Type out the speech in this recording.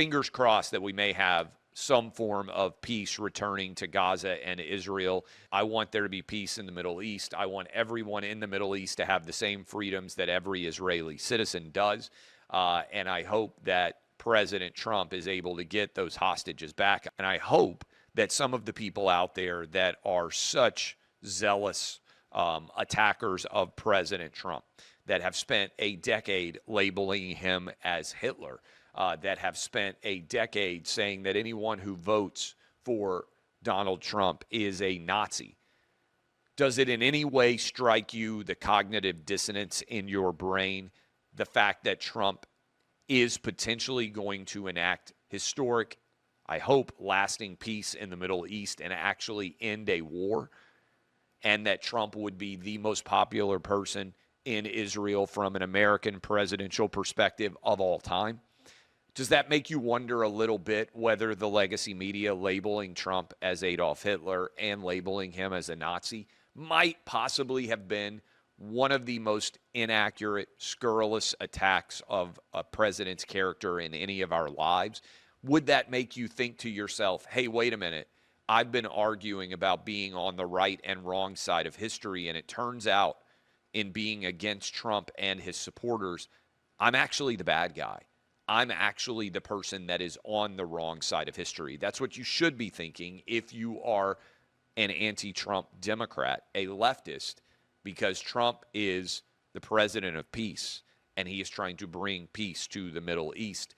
fingers crossed that we may have some form of peace returning to Gaza and Israel. I want there to be peace in the Middle East. I want everyone in the Middle East to have the same freedoms that every Israeli citizen does. And I hope that President Trump is able to get those hostages back. And I hope that some of the people out there that are such zealous attackers of President Trump, that have spent a decade labeling him as Hitler, that have spent a decade saying that anyone who votes for Donald Trump is a Nazi. Does it in any way strike you, the cognitive dissonance in your brain, the fact that Trump is potentially going to enact historic, I hope, lasting peace in the Middle East and actually end a war, and that Trump would be the most popular person in Israel from an American presidential perspective of all time? Does that make you wonder a little bit whether the legacy media labeling Trump as Adolf Hitler and labeling him as a Nazi might possibly have been one of the most inaccurate, scurrilous attacks of a president's character in any of our lives? Would that make you think to yourself, hey, wait a minute, I've been arguing about being on the right and wrong side of history, and it turns out in being against Trump and his supporters, I'm actually the bad guy. I'm actually the person that is on the wrong side of history. That's what you should be thinking if you are an anti-Trump Democrat, a leftist, because Trump is the president of peace, and he is trying to bring peace to the Middle East.